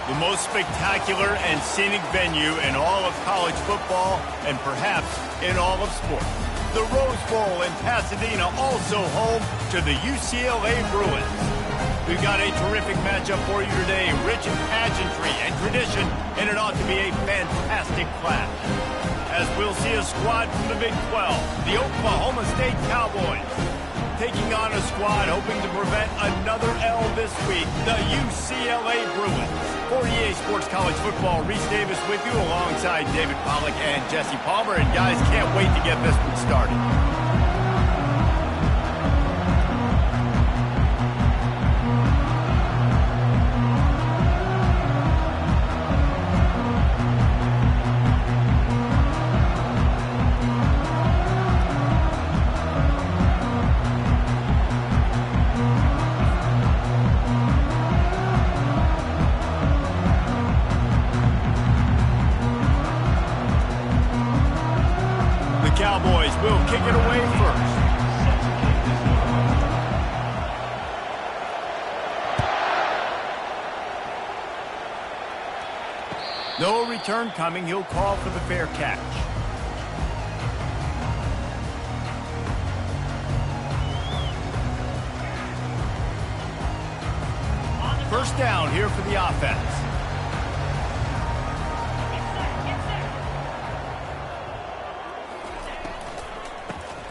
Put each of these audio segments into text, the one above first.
The most spectacular and scenic venue in all of college football and perhaps in all of sports. The Rose Bowl in Pasadena, also home to the UCLA Bruins. We've got a terrific matchup for you today, rich in pageantry and tradition, and it ought to be a fantastic clash. As we'll see a squad from the Big 12, the Oklahoma State Cowboys, taking on a squad hoping to prevent another L this week, the UCLA Bruins. For EA Sports College Football, Reese Davis with you alongside David Pollack and Jesse Palmer. And guys, can't wait to get this one started. Cowboys will kick it away first. No return coming. He'll call for the fair catch. First down here for the offense.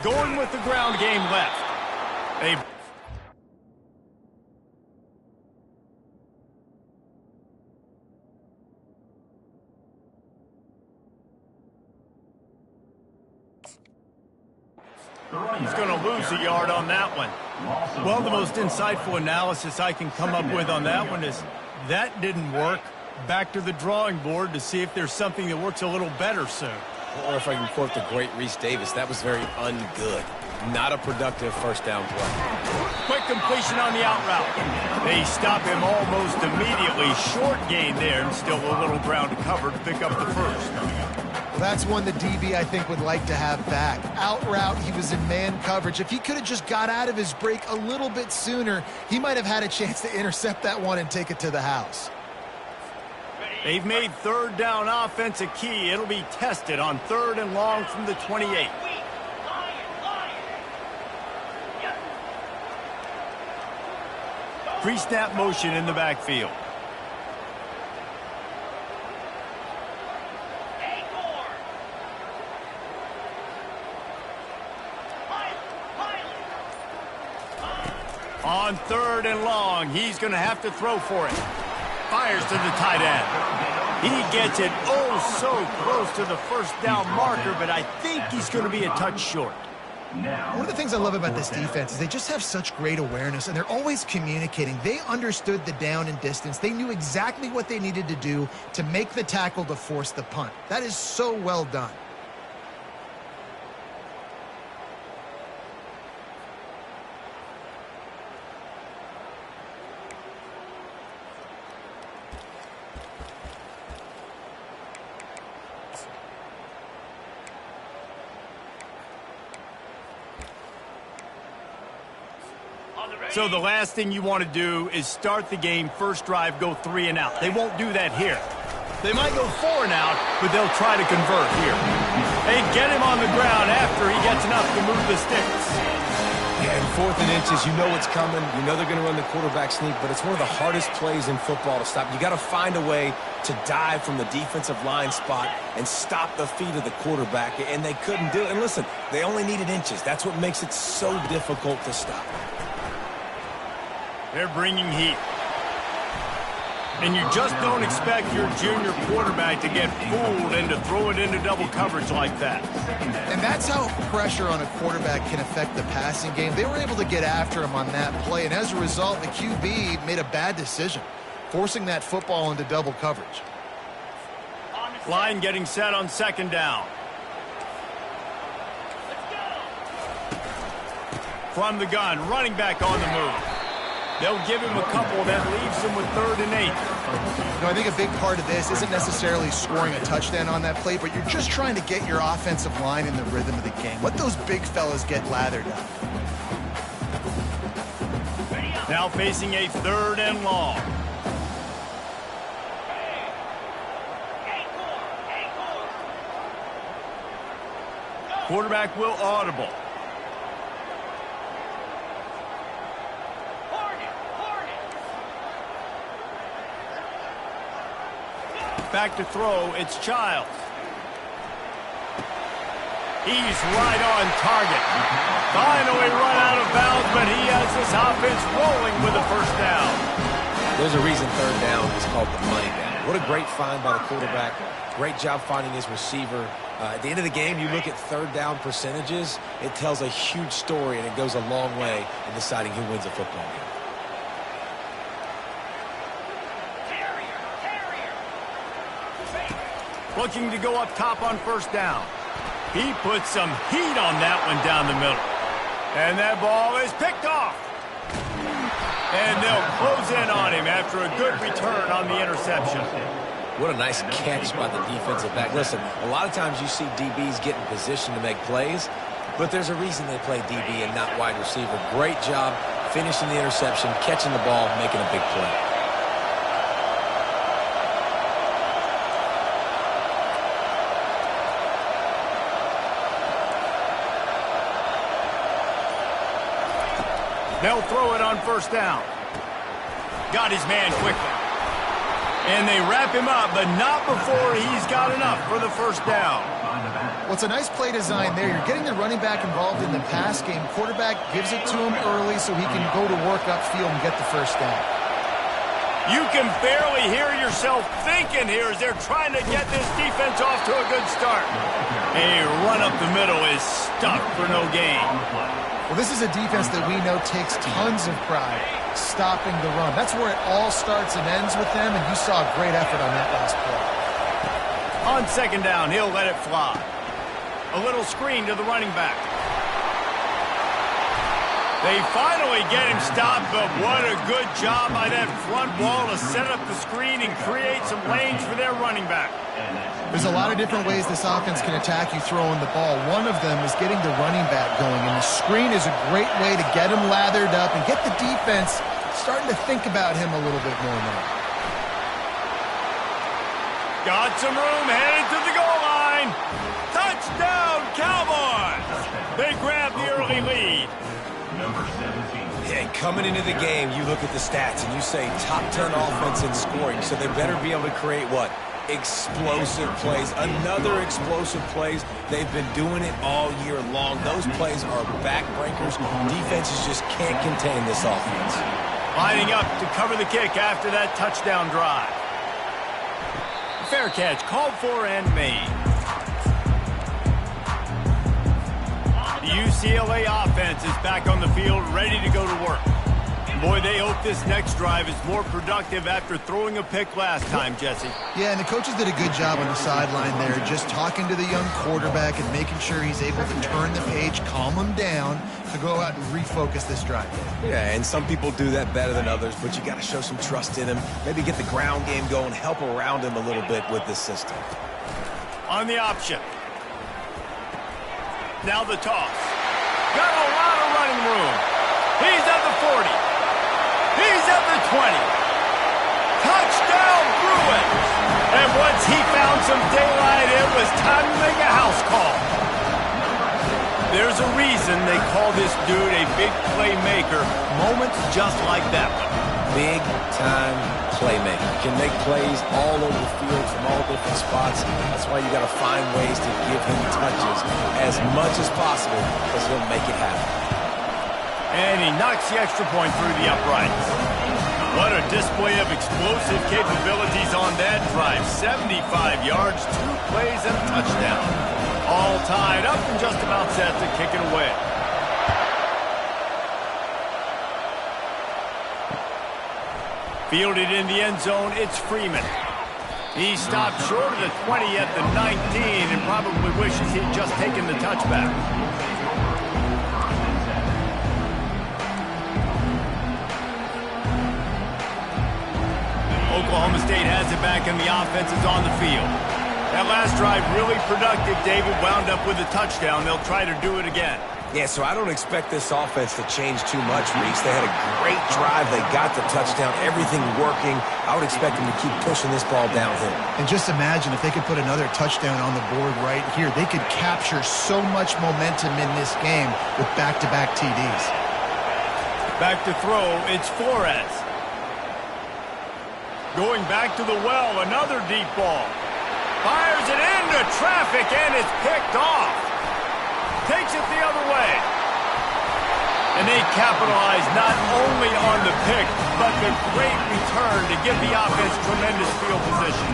Going with the ground game left. He's going to lose a yard on that one. Well, the most insightful analysis I can come up with on that one is that didn't work. Back to the drawing board to see if there's something that works a little better soon. Or if I can quote the great Reese Davis, that was very ungood. Not a productive first down play. Quick completion on the out route. They stop him almost immediately. Short gain there, and still a little ground to cover to pick up the first. Well, that's one the DB, I think, would like to have back. Out route, he was in man coverage. If he could have just got out of his break a little bit sooner, he might have had a chance to intercept that one and take it to the house. They've made third down offense a key. It'll be tested on 3rd and long from the 28. Pre-snap motion in the backfield. On 3rd and long, he's going to have to throw for it. Fires to the tight end. He gets it oh so close to the first down marker, but I think he's going to be a touch short. One of the things I love about this defense is they just have such great awareness, and they're always communicating. They understood the down and distance. They knew exactly what they needed to do to make the tackle to force the punt. That is so well done. So the last thing you want to do is start the game, first drive, go 3 and out. They won't do that here. They might go 4 and out, but they'll try to convert here. They get him on the ground after he gets enough to move the sticks. Yeah, and 4th and inches, you know what's coming. You know they're going to run the quarterback sneak, but it's one of the hardest plays in football to stop. You got to find a way to dive from the defensive line spot and stop the feet of the quarterback, and they couldn't do it. And listen, they only needed inches. That's what makes it so difficult to stop. They're bringing heat. And you just don't expect your junior quarterback to get fooled and to throw it into double coverage like that. And that's how pressure on a quarterback can affect the passing game. They were able to get after him on that play, and as a result, the QB made a bad decision, forcing that football into double coverage. Line getting set on 2nd down. From the gun, running back on the move. They'll give him a couple that leaves him with 3rd and 8. I think a big part of this isn't necessarily scoring a touchdown on that play, but you're just trying to get your offensive line in the rhythm of the game. Let those big fellas get lathered up. Now facing a 3rd and long. Quarterback will audible. Back to throw, it's Childs. He's right on target. Finally run out of bounds, but he has this offense rolling with a first down. There's a reason third down is called the money down. What a great find by the quarterback. Great job finding his receiver. At the end of the game, you look at third down percentages, it tells a huge story, and it goes a long way in deciding who wins a football game. Looking to go up top on first down. He puts some heat on that one down the middle. And that ball is picked off. And they'll close in on him after a good return on the interception. What a nice catch by the defensive back. Listen, a lot of times you see DBs get in position to make plays, but there's a reason they play DB and not wide receiver. Great job finishing the interception, catching the ball, making a big play. They'll throw it on first down. Got his man quickly. And they wrap him up, but not before he's got enough for the first down. Well, it's a nice play design there. You're getting the running back involved in the pass game. Quarterback gives it to him early so he can go to work upfield and get the first down. You can barely hear yourself thinking here as they're trying to get this defense off to a good start. A run up the middle is stuck for no gain. Well, this is a defense that we know takes tons of pride stopping the run. That's where it all starts and ends with them, and you saw a great effort on that last play. On second down, he'll let it fly. A little screen to the running back. They finally get him stopped, but what a good job by that front wall to set up the screen and create some lanes for their running back. There's a lot of different ways this offense can attack you throwing the ball. One of them is getting the running back going, and the screen is a great way to get him lathered up and get the defense starting to think about him a little bit more now. Got some room, headed to the goal line. Touchdown, Cowboys! They grab the early lead. And coming into the game, you look at the stats and you say top 10 offense in scoring, so they better be able to create what? Explosive plays. Another explosive plays. They've been doing it all year long. Those plays are backbreakers. Defenses just can't contain this offense. Lining up to cover the kick after that touchdown drive. Fair catch called for and made. The UCLA offense is back on the field, ready to go to work. Boy, they hope this next drive is more productive after throwing a pick last time, Jesse. Yeah, and the coaches did a good job on the sideline there, just talking to the young quarterback and making sure he's able to turn the page, calm him down, to go out and refocus this drive. Yeah, and some people do that better than others, but you got to show some trust in him. Maybe get the ground game going, help around him a little bit with this system. On the option. Now the toss. Got a lot of running room. He's at the 40. He's at the 20. Touchdown, Bruins. And once he found some daylight, it was time to make a house call. There's a reason they call this dude a big playmaker. Moments just like that one. Big-time playmaker. Can make plays all over the field from all different spots. That's why you got to find ways to give him touches as much as possible because he'll make it happen. And he knocks the extra point through the uprights. What a display of explosive capabilities on that drive. 75 yards, 2 plays, and a touchdown. All tied up and just about set to kick it away. Fielded in the end zone, it's Freeman. He stopped short of the 20 at the 19 and probably wishes he'd just taken the touchback. Oklahoma State has it back and the offense is on the field. That last drive really productive. David wound up with a touchdown. They'll try to do it again. Yeah, so I don't expect this offense to change too much, Reese. They had a great drive. They got the touchdown, everything working. I would expect them to keep pushing this ball downhill. And just imagine if they could put another touchdown on the board right here. They could capture so much momentum in this game with back-to-back TDs. Back to throw, it's Flores. Going back to the well, another deep ball. Fires it into traffic, and it's picked off. Takes it the other way. And they capitalize not only on the pick, but the great return to give the offense tremendous field position.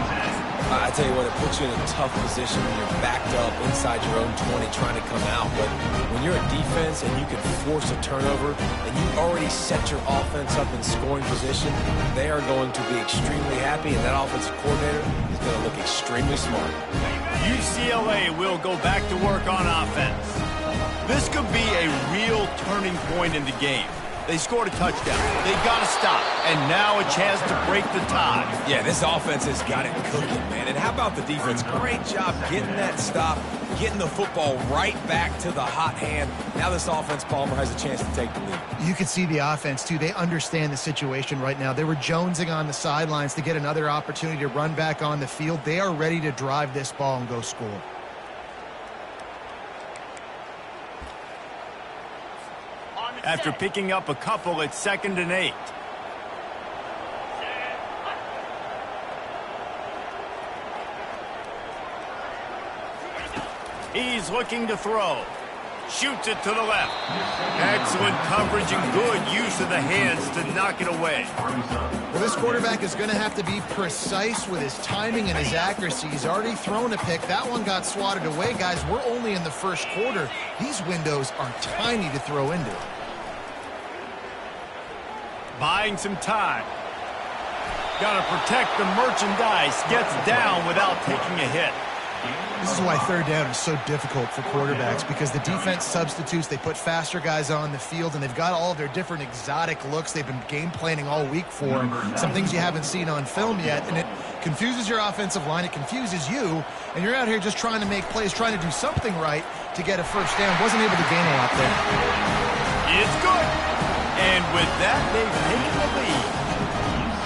I tell you what, it puts you in a tough position when you're backed up inside your own 20 trying to come out. But when you're a defense and you can force a turnover and you already set your offense up in scoring position, they are going to be extremely happy, and that offensive coordinator is going to look extremely smart. UCLA will go back to work on offense. This could be a real turning point in the game. They scored a touchdown. They got to stop. And now a chance to break the tie. Yeah, this offense has got it cooking, man. And how about the defense? Great job getting that stop, getting the football right back to the hot hand. Now this offense, Palmer, has a chance to take the lead. You can see the offense, too. They understand the situation right now. They were jonesing on the sidelines to get another opportunity to run back on the field. They are ready to drive this ball and go score. After picking up a couple, it's 2nd and 8. He's looking to throw. Shoots it to the left. Excellent coverage and good use of the hands to knock it away. Well, this quarterback is going to have to be precise with his timing and his accuracy. He's already thrown a pick. That one got swatted away. Guys, we're only in the first quarter. These windows are tiny to throw into. Buying some time. Got to protect the merchandise. Gets down without taking a hit. This is why third down is so difficult for quarterbacks, because the defense substitutes. They put faster guys on the field, and they've got all of their different exotic looks they've been game planning all week for. Some things you haven't seen on film yet, and it confuses your offensive line. It confuses you, and you're out here just trying to make plays, trying to do something right to get a first down. Wasn't able to gain a lot there. It's good. And with that, they've taken the lead.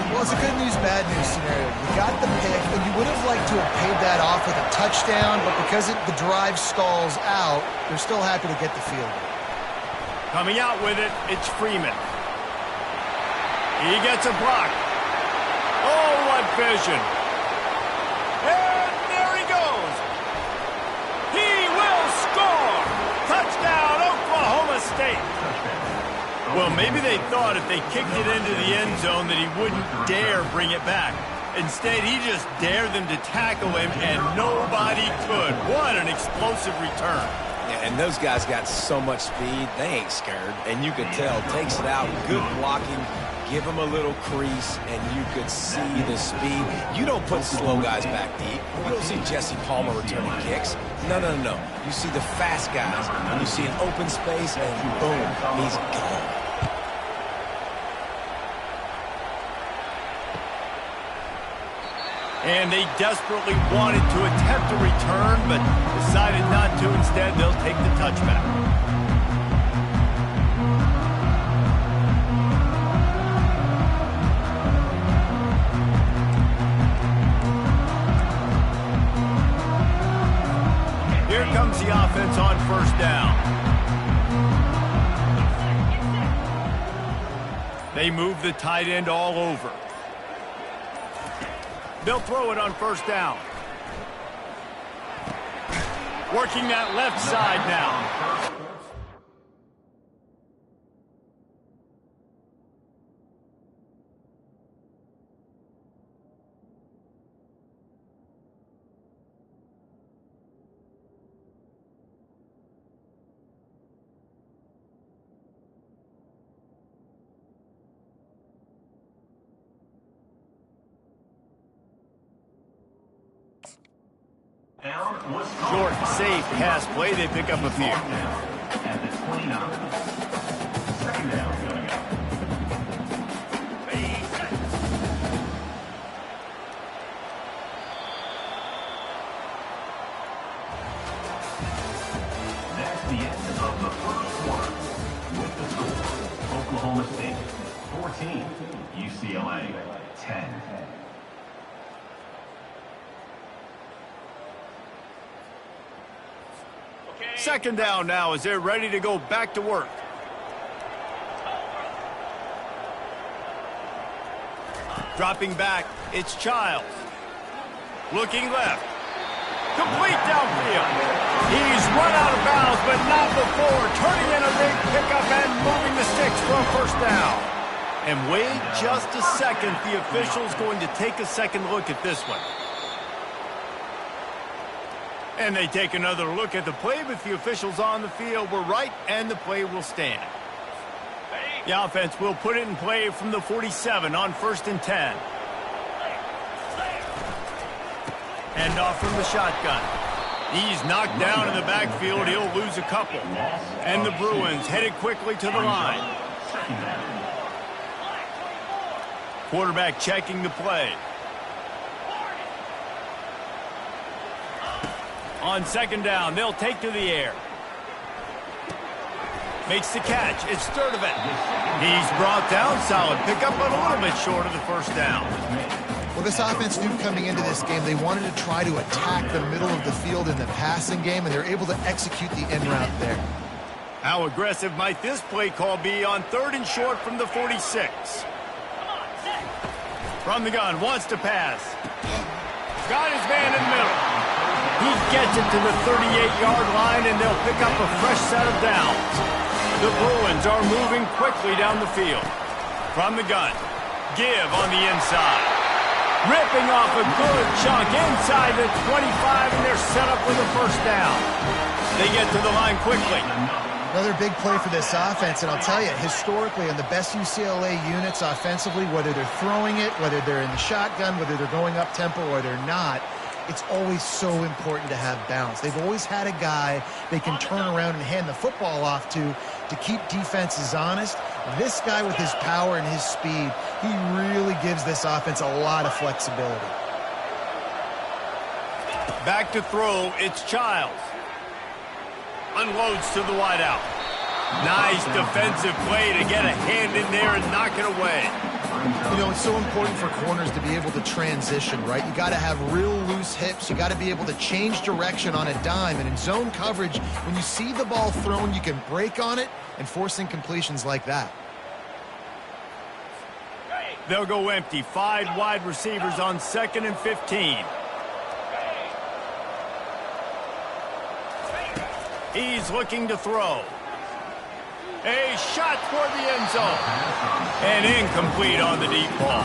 Well, it's a good news, bad news scenario. You got the pick, and you would have liked to have paid that off with a touchdown, but because the drive stalls out, they're still happy to get the field goal. Coming out with it, it's Freeman. He gets a block. Oh, what vision. And there he goes. He will score. Touchdown, Oklahoma State. Well, maybe they thought if they kicked it into the end zone that he wouldn't dare bring it back. Instead, he just dared them to tackle him, and nobody could. What an explosive return. Yeah, and those guys got so much speed, they ain't scared. And you could tell, takes it out, good blocking, give him a little crease, and you could see the speed. You don't put slow guys back deep. You don't see Jesse Palmer returning kicks. No, no, no. You see the fast guys, and you see an open space, and boom, he's gone. And they desperately wanted to attempt a return, but decided not to. Instead, they'll take the touchback. Here comes the offense on first down. They move the tight end all over. They'll throw it on first down. Working that left side now. Short, safe pass play. They pick up a few. At the 29. Second down coming up. That's the end of of the first quarter with the score, Oklahoma State 14, UCLA 10. Second down now as they're ready to go back to work. Dropping back, it's Childs. Looking left. Complete downfield. He's run out of bounds, but not before turning in a big pickup and moving the sticks for a first down. And wait just a second. The official's going to take a second look at this one. And they take another look at the play, but the officials on the field were right, and the play will stand. The offense will put it in play from the 47 on 1st and 10. Hand off from the shotgun. He's knocked down in the backfield. He'll lose a couple. And the Bruins headed quickly to the line. Quarterback checking the play. On second down, they'll take to the air. Makes the catch. It's Sturdivant. He's brought down. Solid pickup, but a little bit short of the first down. Well, this offense knew coming into this game they wanted to try to attack the middle of the field in the passing game, and they're able to execute the end route there. How aggressive might this play call be on 3rd and short from the 46? From the gun, wants to pass. Got his man in the middle. He gets it to the 38-yard line, and they'll pick up a fresh set of downs. The Bruins are moving quickly down the field. From the gun, give on the inside. Ripping off a good chunk inside the 25, and they're set up with a first down. They get to the line quickly. Another big play for this offense, and I'll tell you, historically, on the best UCLA units offensively, whether they're throwing it, whether they're in the shotgun, whether they're going up-tempo or they're not, it's always so important to have balance. They've always had a guy they can turn around and hand the football off to keep defenses honest. This guy with his power and his speed, he really gives this offense a lot of flexibility. Back to throw, it's Childs. Unloads to the wideout. Nice defensive play to get a hand in there and knock it away. You know, it's so important for corners to be able to transition, right? You got to have real loose hips. You got to be able to change direction on a dime. And in zone coverage, when you see the ball thrown, you can break on it and force incompletions like that. They'll go empty. 5 wide receivers on 2nd and 15. He's looking to throw. A shot toward the end zone. And incomplete on the deep ball.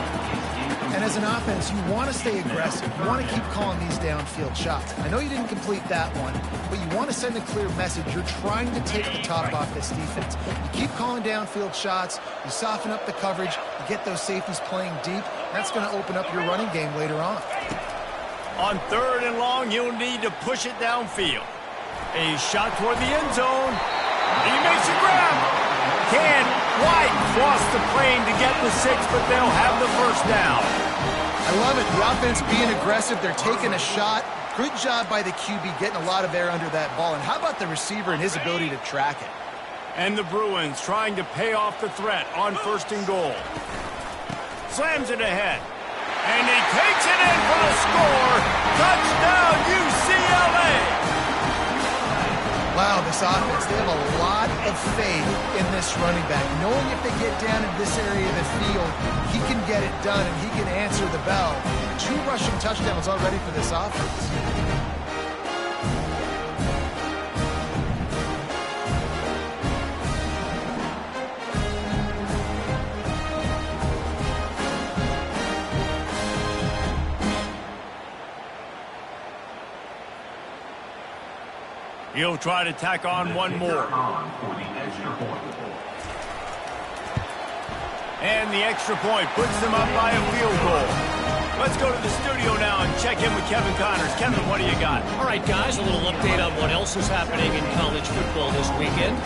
And as an offense, you want to stay aggressive. You want to keep calling these downfield shots. I know you didn't complete that one, but you want to send a clear message. You're trying to take the top off this defense. You keep calling downfield shots. You soften up the coverage. You get those safeties playing deep. That's going to open up your running game later on. On 3rd and long, you'll need to push it downfield. A shot toward the end zone. He makes a grab. Can't quite cross the plane to get the 6, but they'll have the first down. I love it. The offense being aggressive. They're taking a shot. Good job by the QB getting a lot of air under that ball. And how about the receiver and his ability to track it? And the Bruins trying to pay off the threat on 1st and goal. Slams it ahead. And he takes it in for the score. Touchdown, UCLA. Wow, this offense, they have a lot of faith in this running back. Knowing if they get down in this area of the field, he can get it done and he can answer the bell. 2 rushing touchdowns already for this offense. He'll try to tack on one more. And the extra point puts them up by a field goal. Let's go to the studio now and check in with Kevin Connors. Kevin, what do you got? All right, guys, a little update on what else is happening in college football this weekend.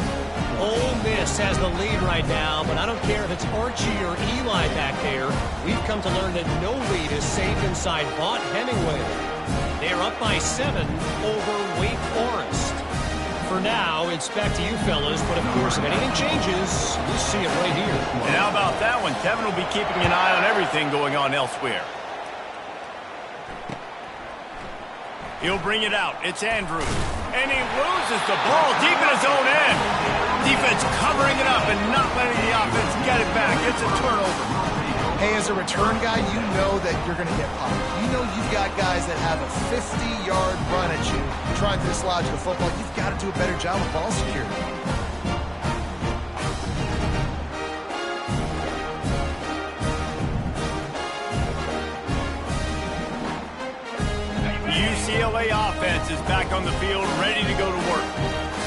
Ole Miss has the lead right now, but I don't care if it's Archie or Eli back there. We've come to learn that no lead is safe inside Vaught Hemingway. They are up by 7 over Wake Forest. For for now, it's back to you fellas. But, of course, if anything changes, we'll see it right here. And how about that one? Kevin will be keeping an eye on everything going on elsewhere. He'll bring it out. It's Andrews. And he loses the ball deep in his own end. Defense covering it up and not letting the offense get it back. It's a turnover. Hey, as a return guy, you know that you're going to get popped. You know you've got guys that have a 50-yard run at you trying to dislodge the football. You've got to do a better job of ball security. UCLA offense is back on the field, ready to go to work.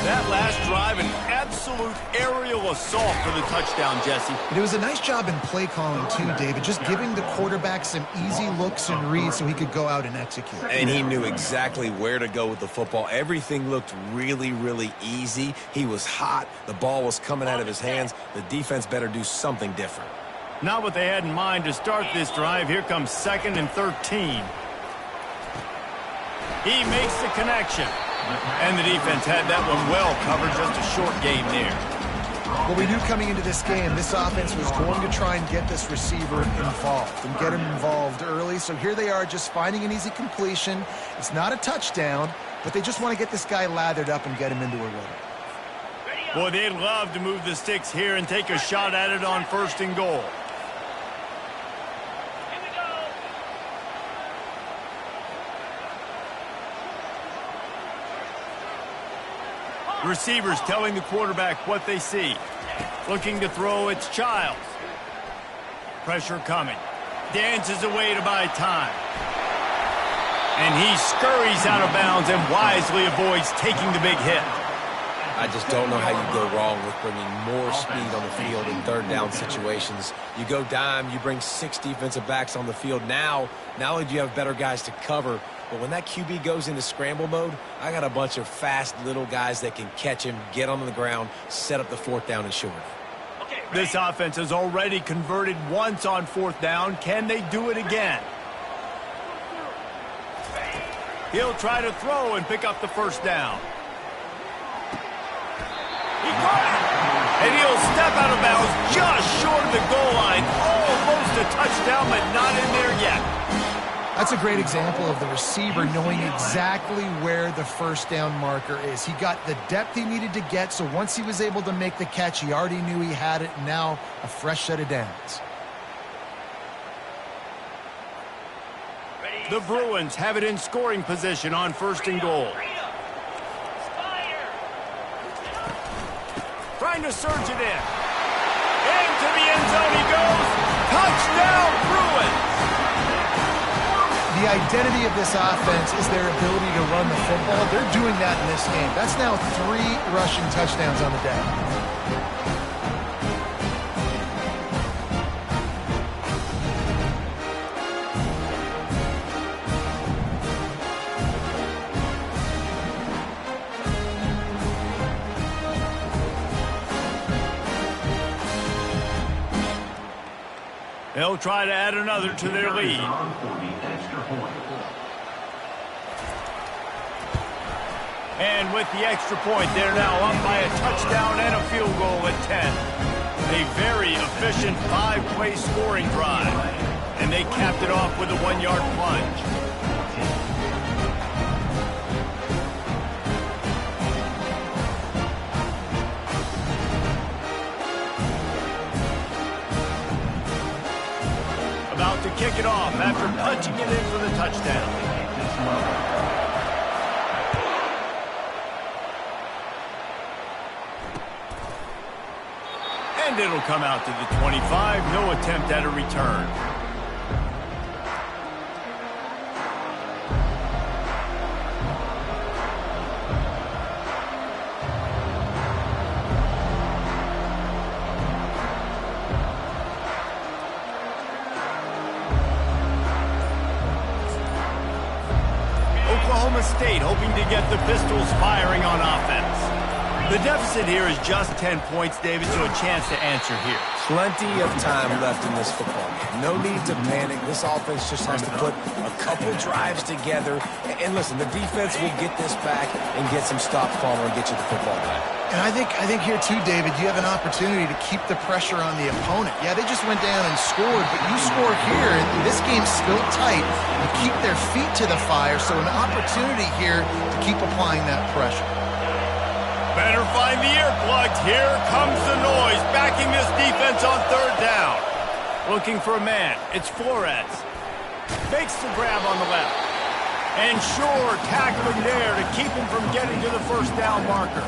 That last drive, an absolute aerial assault for the touchdown, Jesse. It was a nice job in play calling, too, David, just giving the quarterback some easy looks and reads so he could go out and execute. And he knew exactly where to go with the football. Everything looked really, really easy. He was hot. The ball was coming out of his hands. The defense better do something different. Not what they had in mind to start this drive. Here comes 2nd and 13. He makes the connection. And the defense had that one well covered, just a short game there. Well, we knew coming into this game, this offense was going to try and get this receiver involved and get him involved early. So here they are just finding an easy completion. It's not a touchdown, but they just want to get this guy lathered up and get him into a rhythm. Boy, they'd love to move the sticks here and take a shot at it on 1st and goal. Receivers telling the quarterback what they see. Looking to throw, it's Childs. Pressure coming. Dances away to buy time. And he scurries out of bounds and wisely avoids taking the big hit. I just don't know how you go wrong with bringing more speed on the field in 3rd down situations. You go dime, you bring 6 defensive backs on the field. Now, not only do you have better guys to cover, but when that QB goes into scramble mode, I got a bunch of fast little guys that can catch him, get on the ground, set up the 4th down and short. This offense has already converted once on 4th down. Can they do it again? He'll try to throw and pick up the 1st down. He caught it! And he'll step out of bounds just short of the goal line. Almost a touchdown, but not in there yet. That's a great example of the receiver knowing exactly where the 1st down marker is. He got the depth he needed to get, so once he was able to make the catch, he already knew he had it, and now a fresh set of downs. The Bruins have it in scoring position on 1st and goal. Trying to surge it in. Into the end zone he goes. Touchdown, Bruins! The identity of this offense is their ability to run the football. They're doing that in this game. That's now 3 rushing touchdowns on the day. They'll try to add another to their lead. And with the extra point, they're now up by a touchdown and a field goal at 10. A very efficient 5-play scoring drive. And they capped it off with a 1-yard plunge. About to kick it off after punching it in for the touchdown. And it'll come out to the 25. No attempt at a return. Oklahoma State hoping to get the Pistols firing on offense. The deficit here is just 10 points, David, so a chance to answer here. Plenty of time left in this football game. No need to panic. This offense just has to put a couple drives together. And listen, the defense will get this back and get some stops, Palmer, and get you the football back. And I think here, too, David, you have an opportunity to keep the pressure on the opponent. Yeah, they just went down and scored, but you score here, and this game's still tight. You keep their feet to the fire, so an opportunity here to keep applying that pressure. Better find the earplugs. Here comes the noise, backing this defense on third down. Looking for a man. It's Flores. Makes the grab on the left. And sure, tackling there to keep him from getting to the first down marker.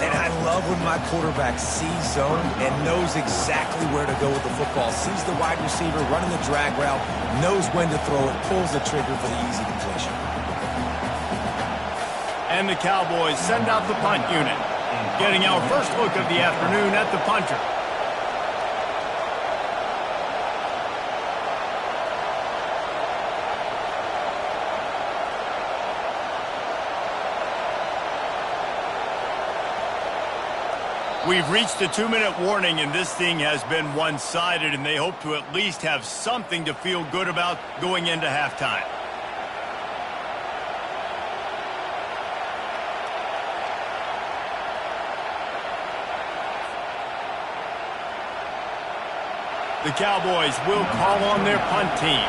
And I love when my quarterback sees zone and knows exactly where to go with the football. Sees the wide receiver running the drag route, knows when to throw it, pulls the trigger for the easy completion. And the Cowboys send out the punt unit. Getting our first look of the afternoon at the punter. We've reached the 2-minute warning, and this thing has been one-sided, and they hope to at least have something to feel good about going into halftime. The Cowboys will call on their punt team.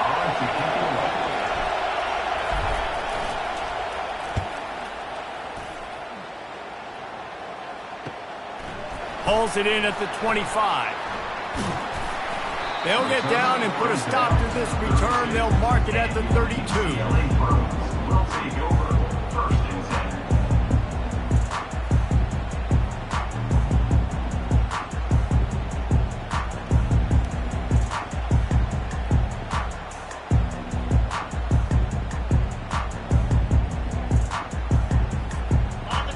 Pulls it in at the 25. They'll get down and put a stop to this return. They'll mark it at the 32. Will take over first and 10.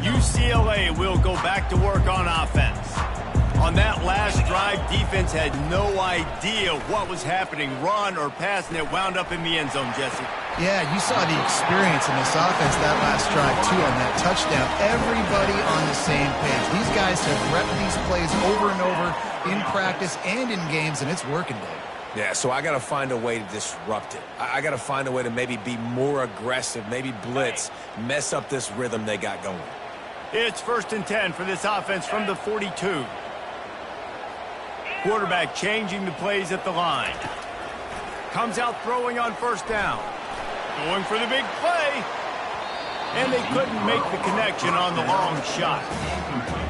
UCLA will go back to work on offense. On that last drive, defense had no idea what was happening, run or pass, and it wound up in the end zone, Jesse. Yeah, you saw the experience in this offense that last drive, too, on that touchdown. Everybody on the same page. These guys have repped these plays over and over in practice and in games, and it's working, Dave. Yeah, so I got to find a way to disrupt it. I got to find a way to maybe be more aggressive, maybe blitz, mess up this rhythm they got going. It's 1st and 10 for this offense from the 42. Quarterback changing the plays at the line. Comes out throwing on first down. Going for the big play. And they couldn't make the connection on the long shot.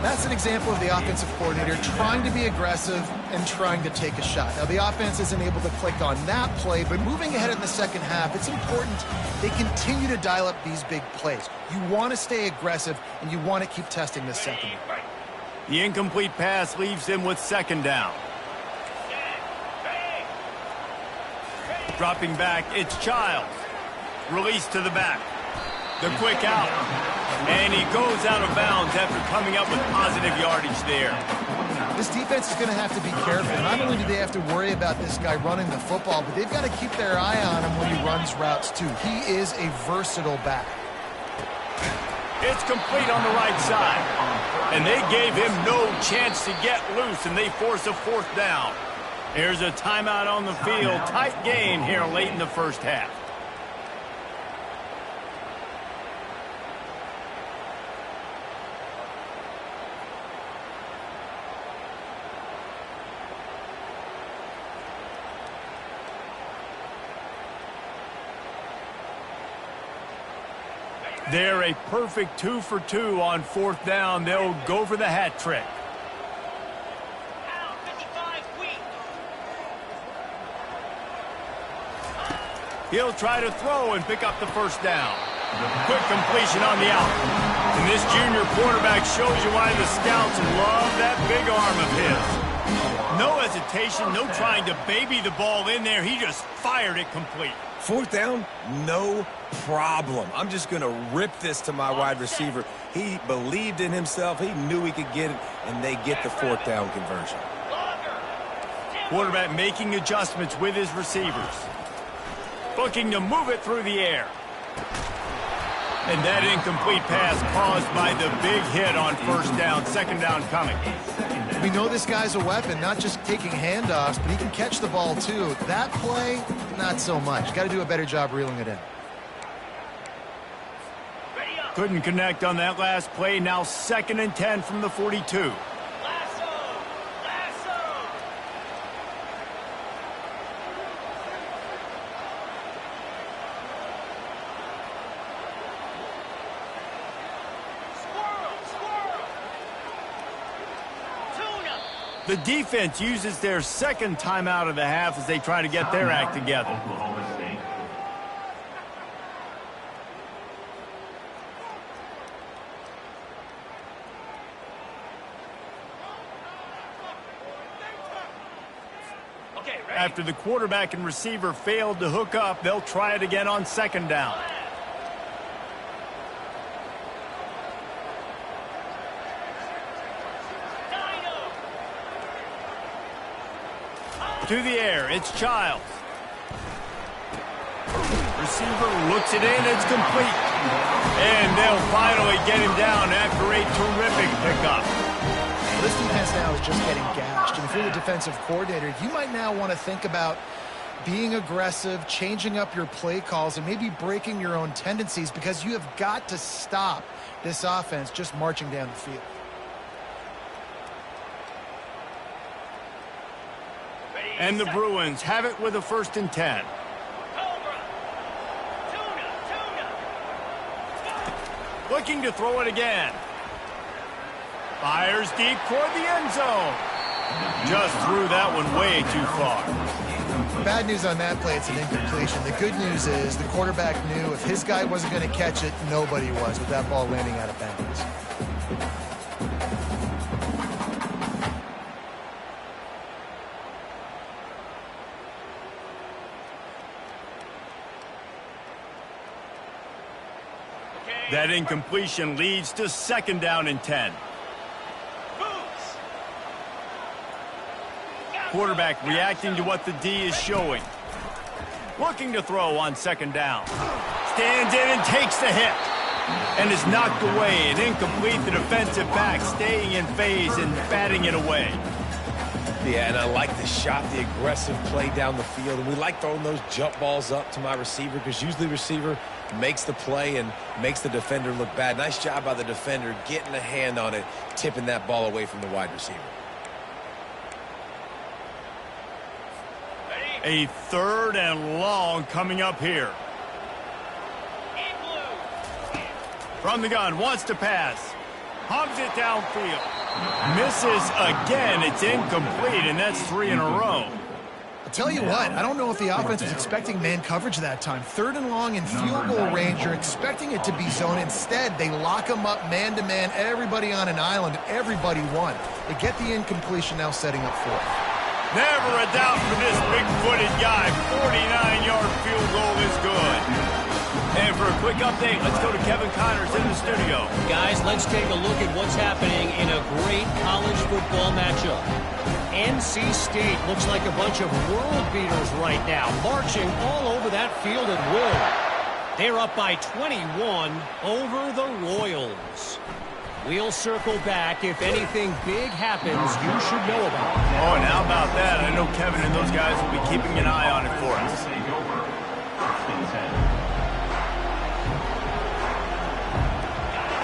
That's an example of the offensive coordinator trying to be aggressive and trying to take a shot. Now, the offense isn't able to click on that play, but moving ahead in the second half, it's important they continue to dial up these big plays. You want to stay aggressive, and you want to keep testing this secondary. The incomplete pass leaves him with second down. Dropping back, it's Childs. Release to the back. The quick out. And he goes out of bounds after coming up with positive yardage there. This defense is going to have to be careful. Not only do they have to worry about this guy running the football, but they've got to keep their eye on him when he runs routes, too. He is a versatile back. It's complete on the right side. And they gave him no chance to get loose, and they force a fourth down. Here's a timeout on the field. Tight game here late in the first half. They're a perfect 2 for 2 on fourth down. They'll go for the hat trick. He'll try to throw and pick up the first down. Quick completion on the out. And this junior quarterback shows you why the scouts love that big arm of his. No hesitation, no trying to baby the ball in there. He just fired it complete. Fourth down, no problem. I'm just going to rip this to my wide receiver. He believed in himself. He knew he could get it, and they get the fourth down conversion. Quarterback making adjustments with his receivers. Looking to move it through the air. And that incomplete pass caused by the big hit on first down. Second down coming. We know this guy's a weapon, not just taking handoffs, but he can catch the ball too. That play, not so much. Got to do a better job reeling it in. Couldn't connect on that last play. Now 2nd and 10 from the 42. The defense uses their 2nd timeout of the half as they try to get their act together. Oklahoma State. After the quarterback and receiver failed to hook up, they'll try it again on 2nd down. To the air, it's Childs. Receiver looks it in, it's complete. And they'll finally get him down after a terrific pickup. Well, this defense now is just getting gashed. And if you're the defensive coordinator, you might now want to think about being aggressive, changing up your play calls, and maybe breaking your own tendencies, because you have got to stop this offense just marching down the field. And the Bruins have it with a 1st and 10. Looking to throw it again. Fires deep toward the end zone. Just threw that one way too far. Bad news on that play, it's an incompletion. The good news is the quarterback knew if his guy wasn't going to catch it, nobody was, with that ball landing out of bounds. That incompletion leads to 2nd down and 10. Quarterback reacting to what the D is showing. Looking to throw on 2nd down. Stands in and takes the hit. And is knocked away. And incomplete. The defensive back staying in phase and batting it away. Yeah, and I like the shot, the aggressive play down the field. And we like throwing those jump balls up to my receiver, because usually the receiver makes the play and makes the defender look bad. Nice job by the defender getting a hand on it, tipping that ball away from the wide receiver. A 3rd and long coming up here. From the gun, wants to pass. Hogs it downfield. Misses again. It's incomplete, and that's 3 in a row. I'll tell you what, I don't know if the offense was expecting man coverage that time. 3rd and long in field goal range, you're expecting it to be zone. Instead, they lock them up man-to-man, everybody on an island, everybody won. They get the incompletion, now setting up 4th. Never a doubt for this big-footed guy. 49-yard field goal is good. And for a quick update, let's go to Kevin Connors in the studio. Guys, let's take a look at what's happening in a great college football matchup. NC State looks like a bunch of world beaters right now, marching all over that field at will. They're up by 21 over the Royals. We'll circle back. If anything big happens, you should know about it. Oh, and how about that? I know Kevin and those guys will be keeping an eye on it for us.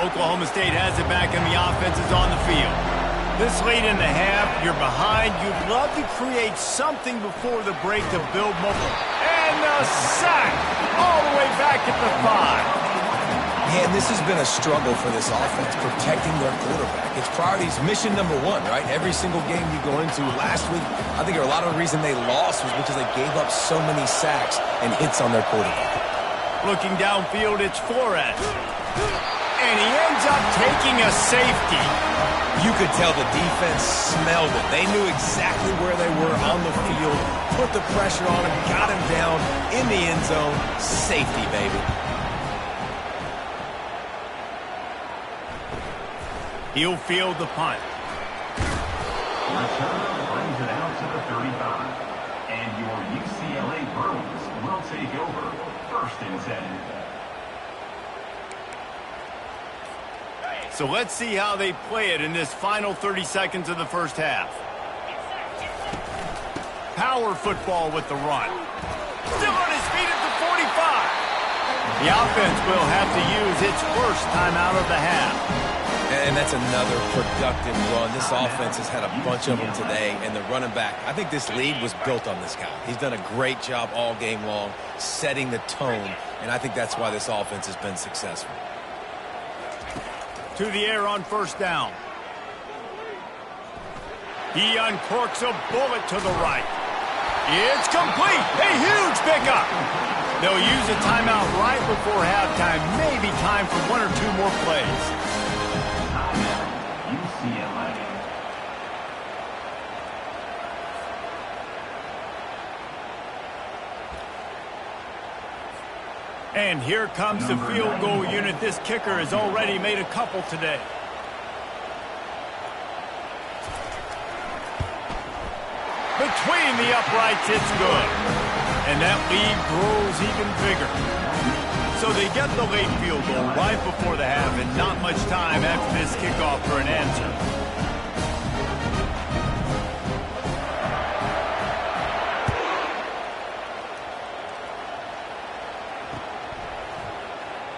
Oklahoma State has it back, and the offense is on the field. This late in the half, you're behind. You'd love to create something before the break to build momentum. And the sack all the way back at the 5. Yeah, and this has been a struggle for this offense, protecting their quarterback. It's priorities, mission number 1, right? Every single game you go into. Last week, I think a lot of the reason they lost was because they gave up so many sacks and hits on their quarterback. Looking downfield, it's Flores. And he ends up taking a safety. You could tell the defense smelled it. They knew exactly where they were on the field, put the pressure on him, got him down in the end zone. Safety, baby. He'll field the punt. Return brings it out to the 35. And your UCLA Bruins will take over 1st and 10. So let's see how they play it in this final 30 seconds of the first half. Power football with the run. Still on his feet at the 45. The offense will have to use its first timeout of the half. And that's another productive run. This offense has had a bunch of them today, and the running back, I think this lead was built on this guy. He's done a great job all game long setting the tone, and I think that's why this offense has been successful. To the air on first down. He uncorks a bullet to the right. It's complete. A huge pickup. They'll use a timeout right before halftime. Maybe time for one or two more plays. And here comes the field goal unit. This kicker has already made a couple today. Between the uprights, it's good. And that lead grows even bigger. So they get the late field goal right before the half, and not much time after this kickoff for an answer.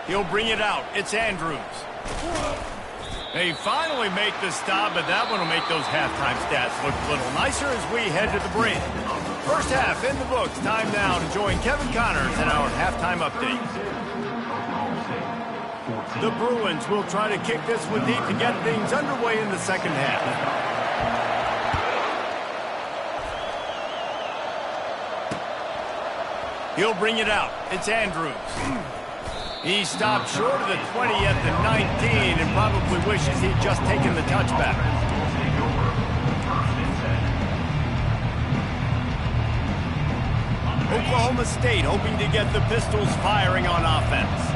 He'll bring it out. It's Andrews. They finally make the stop, but that one will make those halftime stats look a little nicer as we head to the break. First half in the books. Time now to join Kevin Connors in our halftime update. The Bruins will try to kick this one deep to get things underway in the second half. He'll bring it out. It's Andrews. He stopped short of the 20 at the 19 and probably wishes he'd just taken the touchback. Oklahoma State hoping to get the Pistols firing on offense.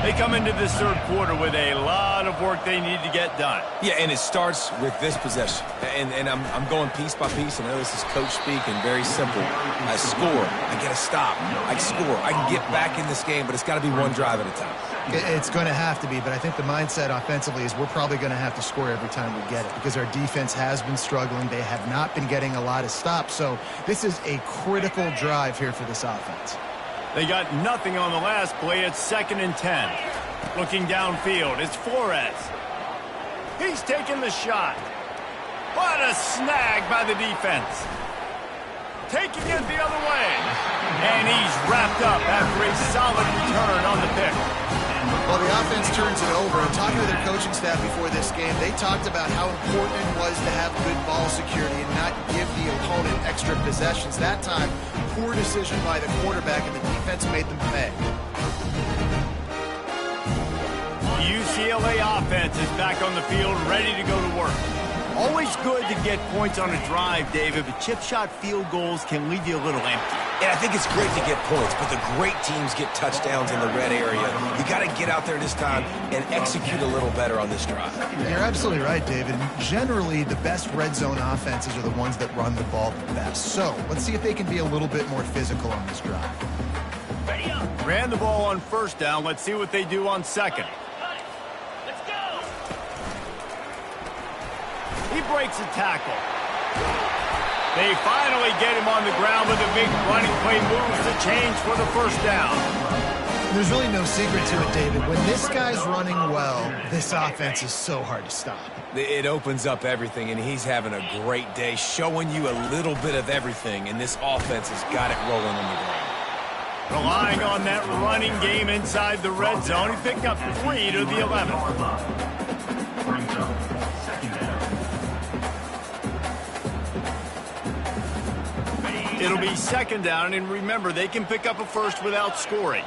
They come into this third quarter with a lot of work they need to get done. Yeah, and it starts with this possession. And I'm going piece by piece. I know this is coach speak and very simple. I score. I get a stop. I score. I can get back in this game, but it's got to be one drive at a time. It's going to have to be, but I think the mindset offensively is we're probably going to have to score every time we get it because our defense has been struggling. They have not been getting a lot of stops, so this is a critical drive here for this offense. They got nothing on the last play. It's 2nd and 10. Looking downfield, it's Flores. He's taking the shot. What a snag by the defense. Taking it the other way. And he's wrapped up after a solid return on the pick. Well, the offense turns it over. And talking to their coaching staff before this game, they talked about how important it was to have good ball security and not give the opponent extra possessions. That time, poor decision by the quarterback, and the defense made them pay. The UCLA offense is back on the field, ready to go to work. Always good to get points on a drive, David, but chip shot field goals can leave you a little empty. And I think it's great to get points, but the great teams get touchdowns in the red area. You got to get out there this time and execute a little better on this drive. You're absolutely right, David. Generally, the best red zone offenses are the ones that run the ball the best. So let's see if they can be a little bit more physical on this drive. Ran the ball on first down. Let's see what they do on second. He breaks a tackle. They finally get him on the ground with a big running play moves the change for the first down. There's really no secret to it, David. When this guy's running well, this offense is so hard to stop. It opens up everything, and he's having a great day, showing you a little bit of everything, and this offense has got it rolling on the ground. Relying on that running game inside the red zone, he picked up 3 to the 11. It'll be 2nd down, and remember, they can pick up a first without scoring.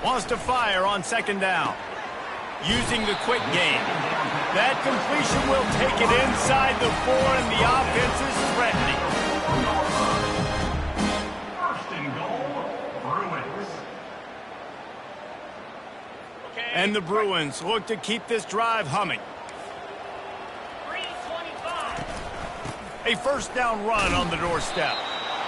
Wants to fire on 2nd down. Using the quick game. That completion will take it inside the 4, and the offense is threatening. And the Bruins look to keep this drive humming. 3:25. A first down run on the doorstep.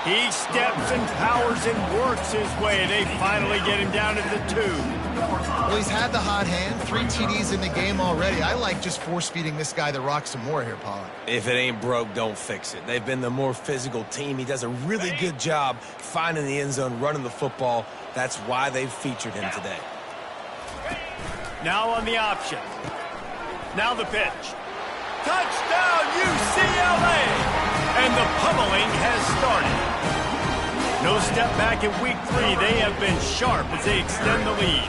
He steps and powers and works his way. They finally get him down at the 2. Well, he's had the hot hand. 3 TDs in the game already. I like just force-feeding this guy the rock some more here, Pollard. If it ain't broke, don't fix it. They've been the more physical team. He does a really good job finding the end zone, running the football. That's why they've featured him today. Now on the option. Now the pitch. Touchdown, UCLA! And the pummeling has started. No step back in week 3. They have been sharp as they extend the lead.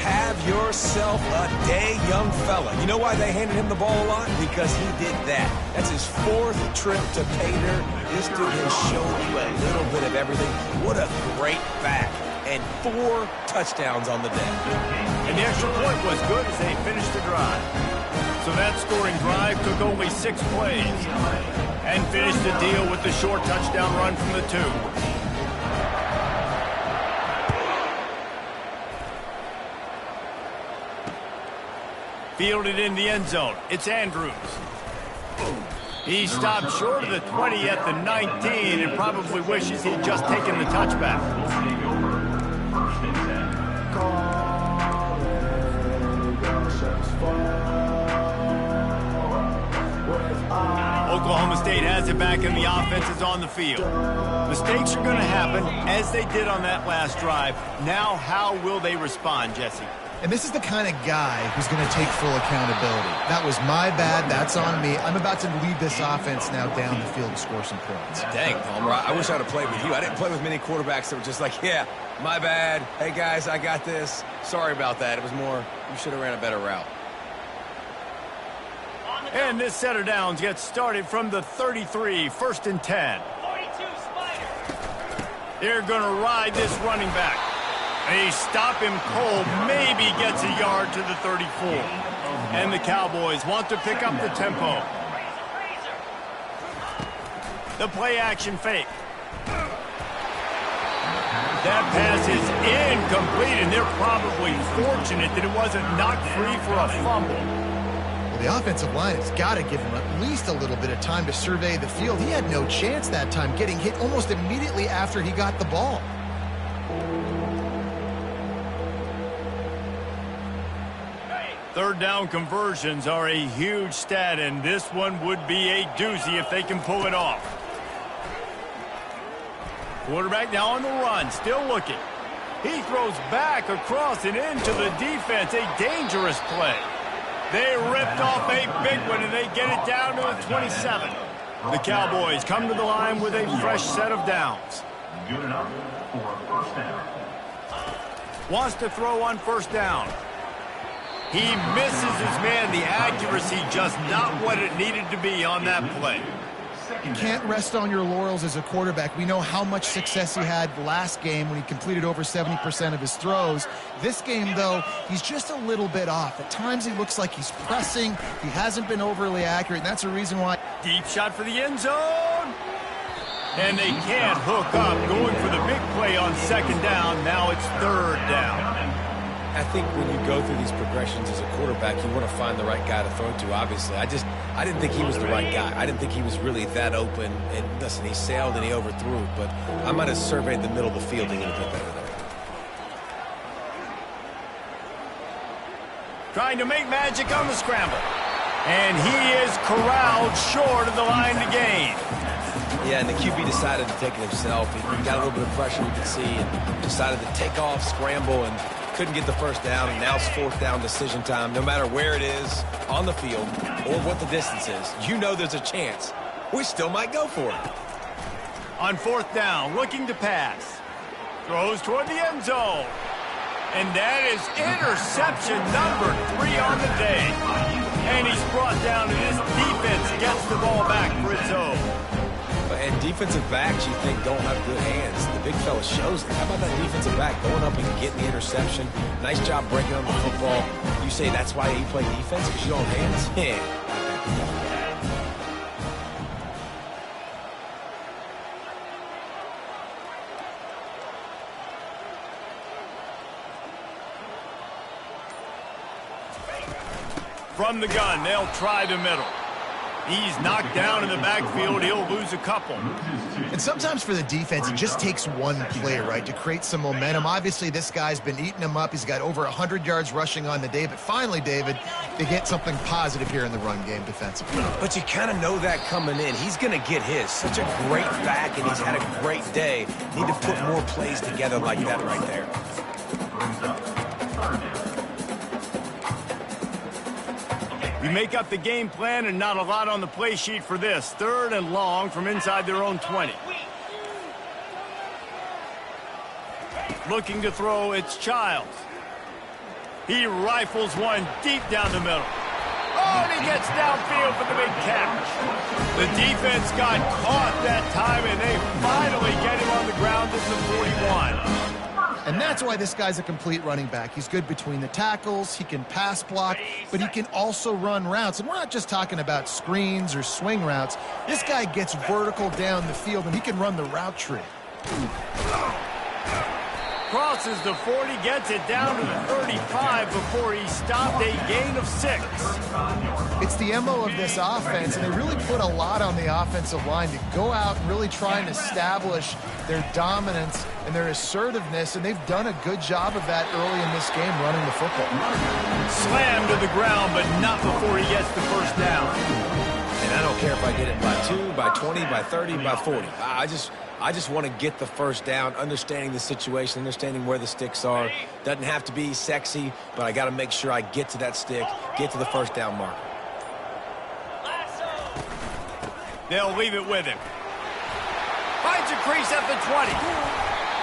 Have yourself a day, young fella. You know why they handed him the ball a lot? Because he did that. That's his 4th trip to pay dirt. This dude has shown you a little bit of everything. What a great back. And 4 touchdowns on the day. And the extra point was good as they finished the drive. So that scoring drive took only 6 plays and finished the deal with the short touchdown run from the 2. Fielded in the end zone. It's Andrews. He stopped short of the 20 at the 19 and probably wishes he'd just taken the touchback. Oklahoma State has it back and the offense is on the field. Mistakes are going to happen as they did on that last drive. Now how will they respond, Jesse? And this is the kind of guy who's going to take full accountability. That was my bad. That's on me. I'm about to lead this offense now down the field to score some points. Dang, Palmer, I wish I'd have played with you. I didn't play with many quarterbacks that were just like, yeah, my bad. Hey, guys, I got this. Sorry about that. It was more, you should have ran a better route. And this set of downs gets started from the 33, 1st and 10. 42 Spider. They're going to ride this running back. They stop him cold, maybe gets a yard to the 34. And the Cowboys want to pick up the tempo. The play action fake. That pass is incomplete, and they're probably fortunate that it wasn't knocked free for a fumble. Well, the offensive line has got to give him at least a little bit of time to survey the field. He had no chance that time, getting hit almost immediately after he got the ball. Third down conversions are a huge stat, and this one would be a doozy if they can pull it off. Quarterback now on the run, still looking. He throws back across and into the defense, a dangerous play. They ripped off a big one, and they get it down to the 27. The Cowboys come to the line with a fresh set of downs. Good enough for a first down. Wants to throw on first down. He misses his man. The accuracy just not what it needed to be on that play. You can't rest on your laurels as a quarterback. We know how much success he had last game when he completed over 70% of his throws. This game, though, he's just a little bit off. At times he looks like he's pressing. He hasn't been overly accurate, and that's a reason why. Deep shot for the end zone. And they can't hook up. Going for the big play on second down. Now it's third down. I think when you go through these progressions as a quarterback, you want to find the right guy to throw to, obviously. I didn't think he was the right guy. I didn't think he was really that open. And listen, he sailed and he overthrew it, but I might have surveyed the middle of the field a little bit better there. Trying to make magic on the scramble. And he is corralled short of the line to gain. Yeah, and the QB decided to take it himself. He got a little bit of pressure, you can see, and decided to take off, scramble, and couldn't get the first down, and now it's fourth down decision time. No matter where it is on the field or what the distance is, you know there's a chance. We still might go for it. On fourth down, looking to pass. Throws toward the end zone. And that is interception number 3 on the day. And he's brought down, and his defense gets the ball back for its own. And defensive backs you think don't have good hands. The big fella shows them. How about that defensive back going up and getting the interception? Nice job breaking on the football. You say that's why you play defense, because you don't have hands? Yeah. From the gun, they'll try the middle. He's knocked down in the backfield. He'll lose a couple. And sometimes for the defense, it just takes one play, right, to create some momentum. Obviously, this guy's been eating them up. He's got over 100 yards rushing on the day. But finally, David, they get something positive here in the run game defensively. But you kind of know that coming in. He's going to get his. Such a great back, and he's had a great day. Need to put more plays together like that right there. We make up the game plan and not a lot on the play sheet for this. 3rd and long from inside their own 20. Looking to throw, it's Childs. He rifles one deep down the middle. Oh, and he gets downfield for the big catch. The defense got caught that time, and they finally get him on the ground at the 41. And that's why this guy's a complete running back. He's good between the tackles, he can pass block, but he can also run routes. And we're not just talking about screens or swing routes. This guy gets vertical down the field, and he can run the route tree. Crosses the 40, gets it down to the 35 before he stopped, a gain of 6. It's the MO of this offense, and they really put a lot on the offensive line to go out and really try and establish their dominance and their assertiveness, and they've done a good job of that early in this game running the football. Slammed to the ground, but not before he gets the first down. And I don't care if I get it by 2, by 20, by 30, by 40. I just want to get the first down, understanding the situation, understanding where the sticks are. Doesn't have to be sexy, but I got to make sure I get to that stick, get to the first down marker. They'll leave it with him. Finds a crease at the 20.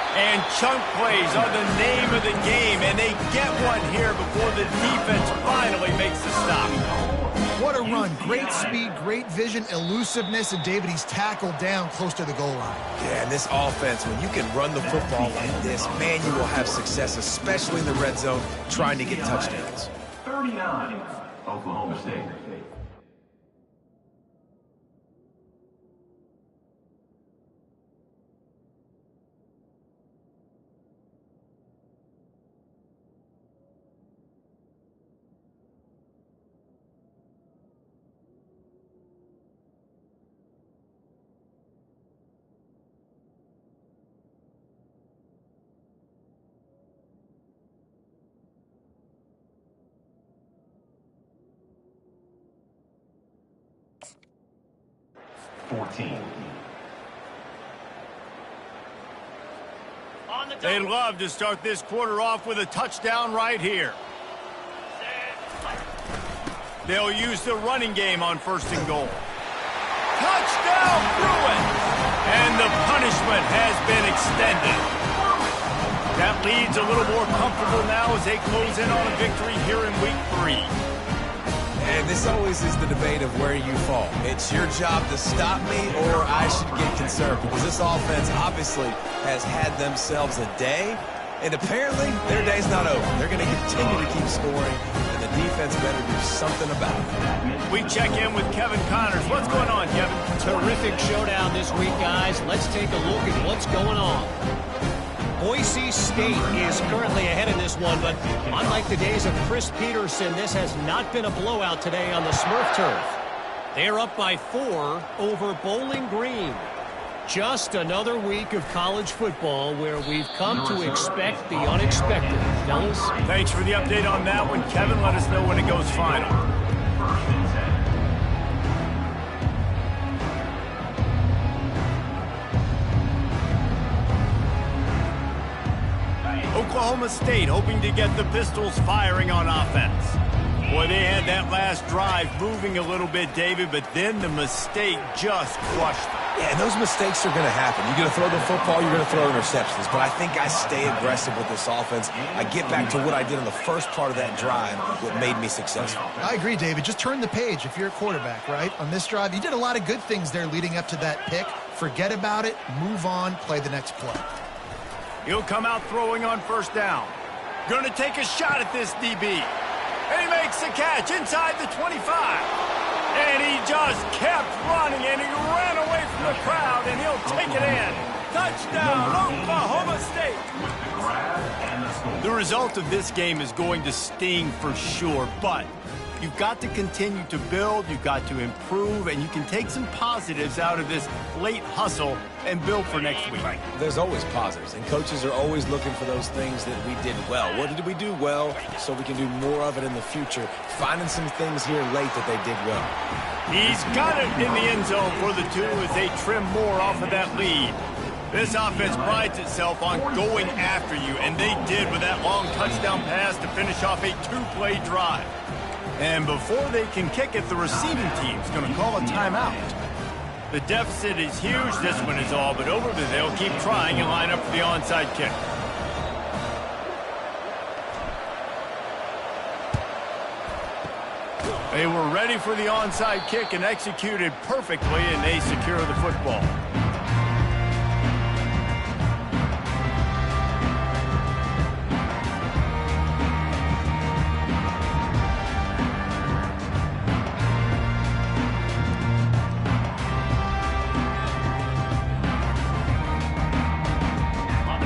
And chunk plays are the name of the game, and they get one here before the defense finally makes the stop. What a run. Great speed, great vision, elusiveness, and David, he's tackled down close to the goal line. Yeah, and this offense, when you can run the football like this, man, you will have success, especially in the red zone, trying to get touchdowns. 39, Oklahoma State. They'd love to start this quarter off with a touchdown right here. They'll use the running game on 1st and goal. Touchdown, Bruin! And the punishment has been extended. That lead's a little more comfortable now as they close in on a victory here in week 3. And this always is the debate of where you fall. It's your job to stop me, or I should get concerned, because this offense obviously has had themselves a day, and apparently their day's not over. They're going to continue to keep scoring, and the defense better do something about it. We check in with Kevin Connors. What's going on, Kevin? Terrific showdown this week, guys. Let's take a look at what's going on. Boise State is currently ahead in this one, but unlike the days of Chris Peterson, this has not been a blowout today on the Smurf turf. They're up by 4 over Bowling Green. Just another week of college football where we've come to expect the unexpected. Fellas? Thanks for the update on that one, Kevin. Let us know when it goes final. Oklahoma State hoping to get the Pistols firing on offense. Boy, they had that last drive moving a little bit, David, but then the mistake just crushed them. Yeah, and those mistakes are going to happen. You're going to throw the football, you're going to throw interceptions. But I think I stay aggressive with this offense. I get back to what I did in the first part of that drive, what made me successful. I agree, David. Just turn the page if you're a quarterback, right? On this drive, you did a lot of good things there leading up to that pick. Forget about it, move on, play the next play. He'll come out throwing on 1st down. Going to take a shot at this DB. And he makes the catch inside the 25. And he just kept running, and he ran away from the crowd, and he'll take it in. Touchdown, Oklahoma State. The result of this game is going to sting for sure, but You've got to continue to build, you've got to improve, and you can take some positives out of this late hustle and build for next week. There's always positives, and coaches are always looking for those things that we did well. What did we do well so we can do more of it in the future? Finding some things here late that they did well. He's got it in the end zone for the 2 as they trim more off of that lead. This offense prides itself on going after you, and they did with that long touchdown pass to finish off a 2-play drive. And before they can kick it, the receiving team's going to call a timeout. The deficit is huge. This one is all but over, but they'll keep trying and line up for the onside kick. They were ready for the onside kick and executed perfectly, and they secure the football.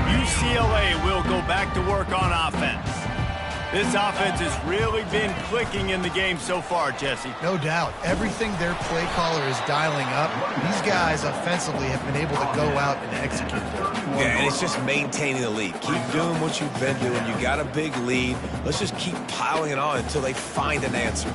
UCLA will go back to work on offense. This offense has really been clicking in the game so far, Jesse. No doubt. Everything their play caller is dialing up, these guys offensively have been able to go out and execute. Yeah, and it's just maintaining the lead. Keep doing what you've been doing. You got a big lead. Let's just keep piling it on until they find an answer.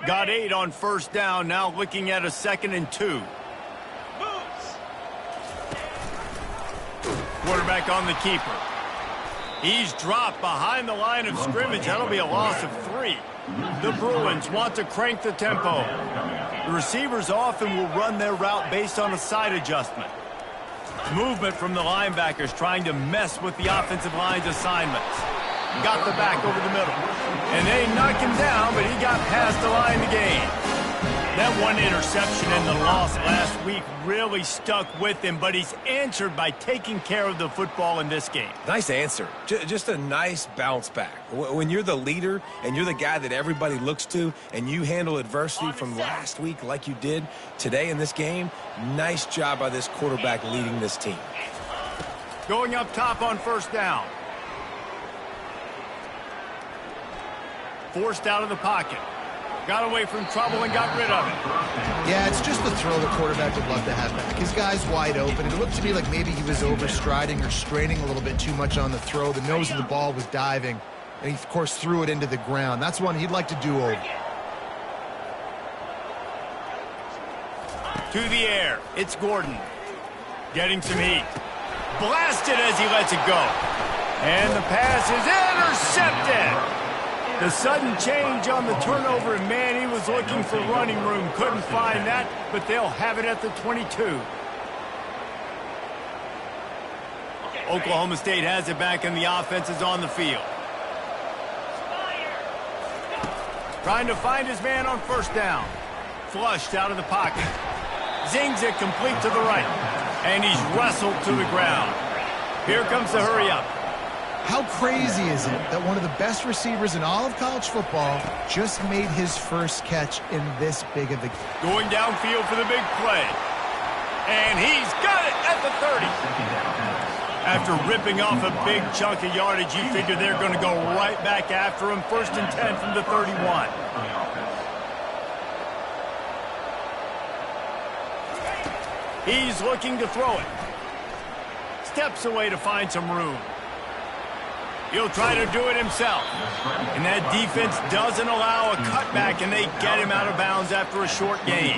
Got 8 on first down, now looking at a 2nd and 2. Quarterback on the keeper. He's dropped behind the line of scrimmage. That'll be a loss of 3. The Bruins want to crank the tempo. The receivers often will run their route based on a side adjustment. Movement from the linebackers trying to mess with the offensive line's assignments. Got the back over the middle. And they knocked him down, but he got past the line to gain. That one interception and the loss last week really stuck with him, but he's answered by taking care of the football in this game. Nice answer. Just a nice bounce back. When you're the leader and you're the guy that everybody looks to and you handle adversity from last week like you did today in this game, nice job by this quarterback leading this team. Going up top on first down. Forced out of the pocket. Got away from trouble and got rid of it. Yeah, it's just the throw the quarterback would love to have back. His guy's wide open. It looked to me like maybe he was overstriding or straining a little bit too much on the throw. The nose of the ball was diving, and he, of course, threw it into the ground. That's one he'd like to do over. To the air. It's Gordon. Getting some heat. Blasted as he lets it go. And the pass is intercepted. The sudden change on the turnover, and man, he was looking for running room. Couldn't find that, but they'll have it at the 22. Oklahoma State has it back, and the offense is on the field. Trying to find his man on first down. Flushed out of the pocket. Zings it complete to the right. And he's wrestled to the ground. Here comes the hurry up. How crazy is it that one of the best receivers in all of college football just made his first catch in this big of a game? Going downfield for the big play. And he's got it at the 30. After ripping off a big chunk of yardage, you figure they're going to go right back after him. 1st and 10 from the 31. He's looking to throw it. Steps away to find some room. He'll try to do it himself. And that defense doesn't allow a cutback, and they get him out of bounds after a short gain.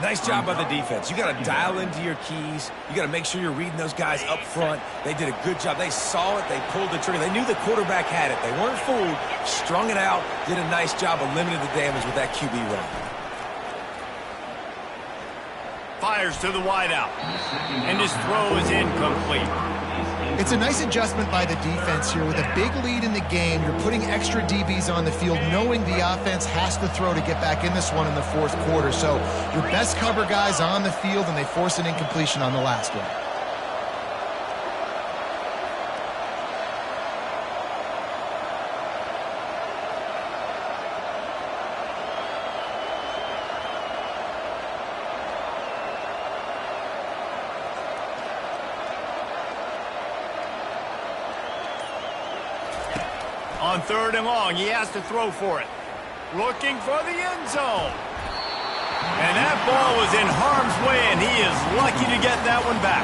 Nice job by the defense. You got to dial into your keys. You got to make sure you're reading those guys up front. They did a good job. They saw it. They pulled the trigger. They knew the quarterback had it. They weren't fooled. Strung it out. Did a nice job of limiting the damage with that QB run. Fires to the wideout. And his throw is incomplete. It's a nice adjustment by the defense here. With a big lead in the game, you're putting extra DBs on the field, knowing the offense has to throw to get back in this one in the 4th quarter. So your best cover guys on the field, and they force an incompletion on the last one. On 3rd and long, he has to throw for it. Looking for the end zone. And that ball was in harm's way, and he is lucky to get that one back.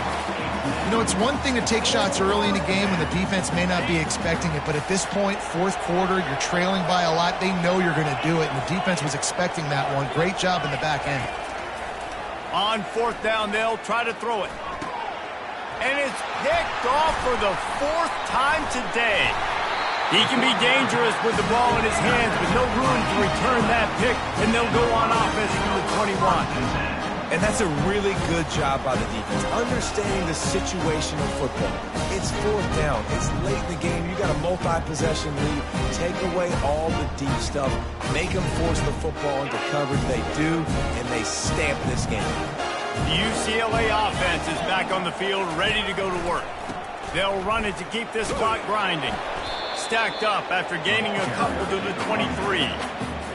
You know, it's one thing to take shots early in a game when the defense may not be expecting it, but at this point, 4th quarter, you're trailing by a lot. They know you're going to do it, and the defense was expecting that one. Great job in the back end. On 4th down, they'll try to throw it. And it's picked off for the 4th time today. He can be dangerous with the ball in his hands, but no room to return that pick, and they'll go on offense from the 21. And that's a really good job by the defense, understanding the situation of football. It's 4th down. It's late in the game. You got a multi-possession lead. Take away all the deep stuff. Make them force the football into coverage. They do, and they stamp this game. The UCLA offense is back on the field, ready to go to work. They'll run it to keep this clock grinding. Stacked up after gaining a couple to the 23.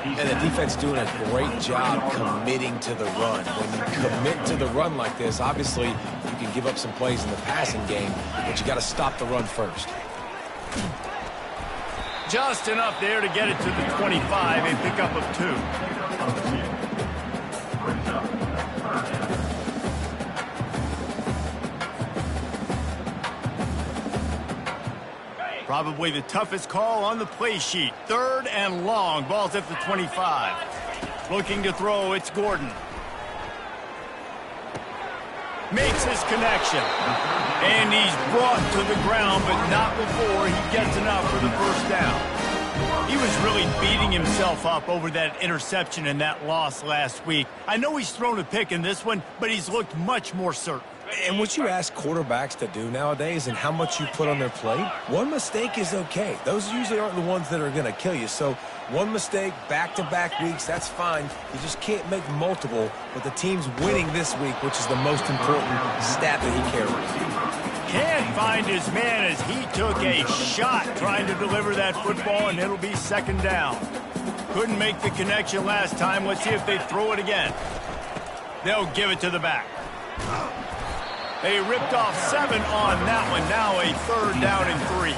And the defense doing a great job committing to the run. When you commit to the run like this, obviously you can give up some plays in the passing game, but you got to stop the run first. Just enough there to get it to the 25, a pickup of 2. Probably the toughest call on the play sheet. 3rd and long. Ball's at the 25. Looking to throw, it's Gordon. Makes his connection. And he's brought to the ground, but not before he gets enough for the 1st down. He was really beating himself up over that interception and that loss last week. I know he's thrown a pick in this one, but he's looked much more certain. And what you ask quarterbacks to do nowadays and how much you put on their plate, one mistake is okay. Those usually aren't the ones that are going to kill you. So one mistake, back-to-back weeks, that's fine. You just can't make multiple, but the team's winning this week, which is the most important stat that he carries. Can't find his man as he took a shot trying to deliver that football, and it'll be 2nd down. Couldn't make the connection last time. Let's see if they throw it again. They'll give it to the back. They ripped off 7 on that one. Now a 3rd down and 3.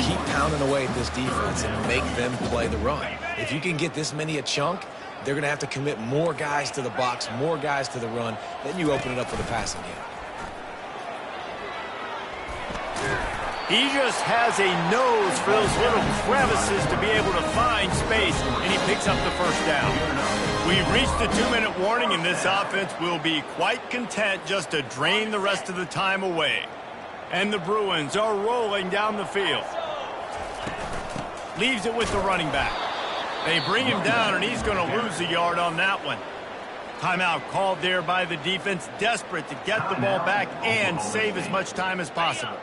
Keep pounding away at this defense and make them play the run. If you can get this many a chunk, they're going to have to commit more guys to the box, more guys to the run. Then you open it up for the passing game. He just has a nose for those little crevices to be able to find space, and he picks up the 1st down. We've reached the 2-minute warning, and this offense will be quite content just to drain the rest of the time away. And the Bruins are rolling down the field. Leaves it with the running back. They bring him down, and he's going to lose a yard on that one. Timeout called there by the defense, desperate to get the ball back and save as much time as possible.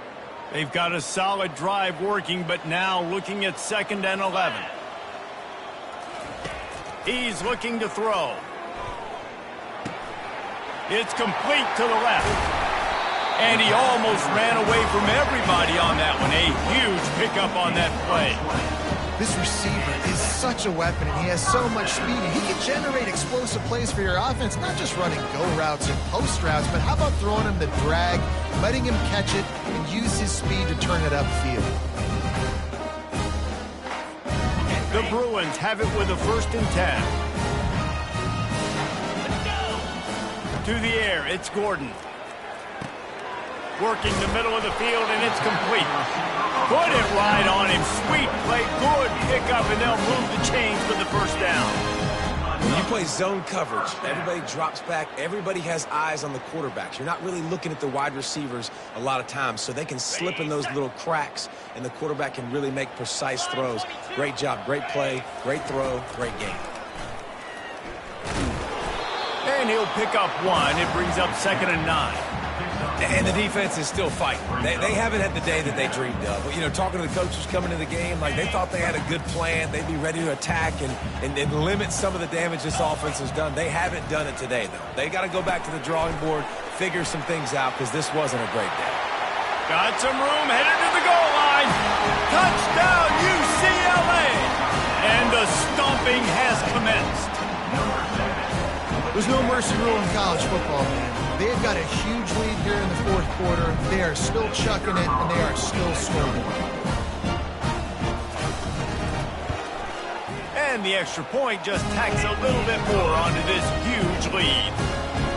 They've got a solid drive working, but now looking at 2nd and 11. He's looking to throw. It's complete to the left. And he almost ran away from everybody on that one. A huge pickup on that play. This receiver is such a weapon, and he has so much speed. And he can generate explosive plays for your offense, not just running go routes and post routes, but how about throwing him the drag, letting him catch it, and use his speed to turn it upfield. The Bruins have it with a 1st and 10. To the air, it's Gordon. Working the middle of the field, and it's complete. Put it right on him. Sweet play, good pickup, and they'll move the chains for the 1st down. When you play zone coverage, everybody drops back. Everybody has eyes on the quarterbacks. You're not really looking at the wide receivers a lot of times, so they can slip in those little cracks, and the quarterback can really make precise throws. Great job, great play, great throw, great game. And he'll pick up 1. It brings up 2nd and 9. And the defense is still fighting. They haven't had the day that they dreamed of. You know, talking to the coaches coming into the game, like they thought they had a good plan. They'd be ready to attack and limit some of the damage this offense has done. They haven't done it today, though. They got to go back to the drawing board, figure some things out, because this wasn't a great day. Got some room, headed to the goal line. Touchdown, UCLA! And the stomping has commenced. There's no mercy rule in college football, man. They've got a huge lead here in the 4th quarter. They are still chucking it, and they are still scoring. And the extra point just tacks a little bit more onto this huge lead.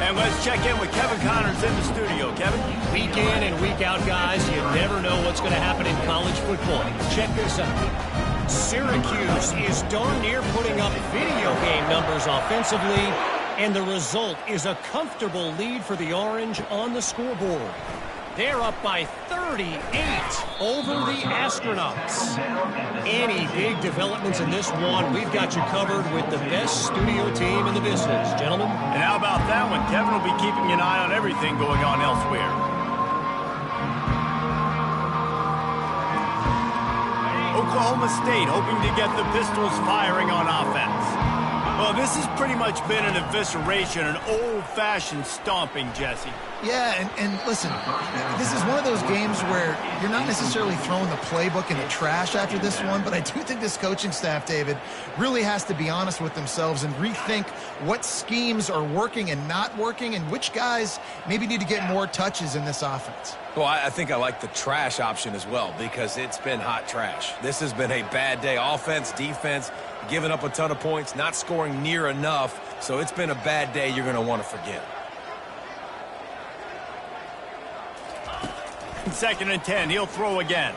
And let's check in with Kevin Connors in the studio. Kevin? Week in and week out, guys, you never know what's going to happen in college football. Check this out. Syracuse is darn near putting up video game numbers offensively, and the result is a comfortable lead for the Orange on the scoreboard. They're up by 38 over the Astronauts. Any big developments in this one, we've got you covered with the best studio team in the business, gentlemen. And how about that one? Kevin will be keeping an eye on everything going on elsewhere. Oklahoma State hoping to get the Pistols firing on offense. Well, this has pretty much been an evisceration, an old-fashioned stomping, Jesse. Yeah, and listen, this is one of those games where you're not necessarily throwing the playbook in the trash after this one, but I do think this coaching staff, David, really has to be honest with themselves and rethink what schemes are working and not working and which guys maybe need to get more touches in this offense. Well, I think I like the trash option as well because it's been hot trash. This has been a bad day. Offense, defense, giving up a ton of points, not scoring near enough. So it's been a bad day you're going to want to forget. 2nd and 10, he'll throw again.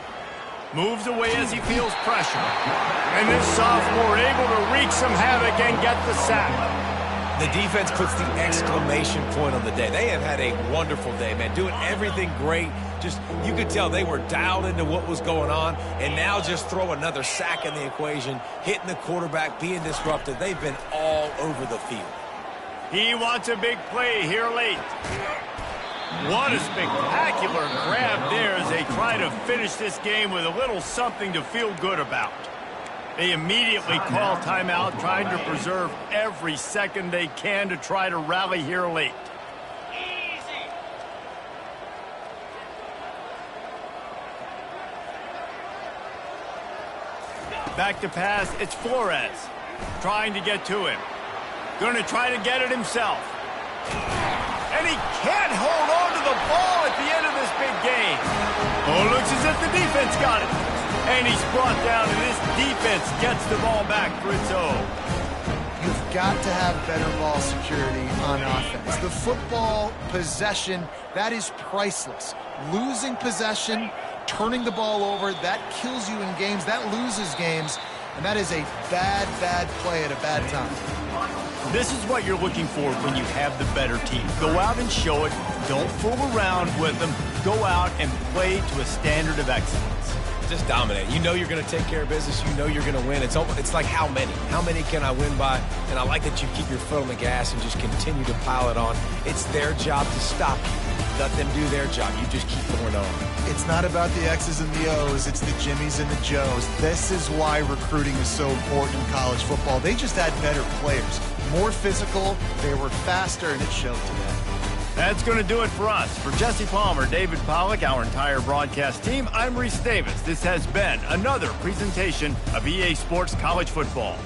Moves away as he feels pressure. And this sophomore able to wreak some havoc and get the sack. The defense puts the exclamation point on the day. They have had a wonderful day, man. Doing everything great. Just, you could tell they were dialed into what was going on. And now just throw another sack in the equation, hitting the quarterback, being disruptive. They've been all over the field. He wants a big play here late. What a spectacular grab there as they try to finish this game with a little something to feel good about. They immediately call timeout, trying to preserve every second they can to try to rally here late. Back to pass, it's Flores. Trying to get to him. Going to try to get it himself. And he can't hold on to the ball at the end of this big game. Oh, looks as if the defense got it. And he's brought down, and this defense gets the ball back for its own. You've got to have better ball security on offense. The football possession, that is priceless. Losing possession, turning the ball over, that kills you in games, that loses games, and that is a bad, bad play at a bad time. This is what you're looking for when you have the better team. Go out and show it. Don't fool around with them. Go out and play to a standard of excellence. Just dominate. You know you're going to take care of business. You know you're going to win. It's like how many? How many can I win by? And I like that you keep your foot on the gas and just continue to pile it on. It's their job to stop you. Let them do their job. You just keep going on. It's not about the X's and the O's. It's the Jimmies and the Joes. This is why recruiting is so important in college football. They just had better players. More physical, they were faster, and it showed today. That's going to do it for us. For Jesse Palmer, David Pollack, our entire broadcast team, I'm Reese Davis. This has been another presentation of EA Sports College Football.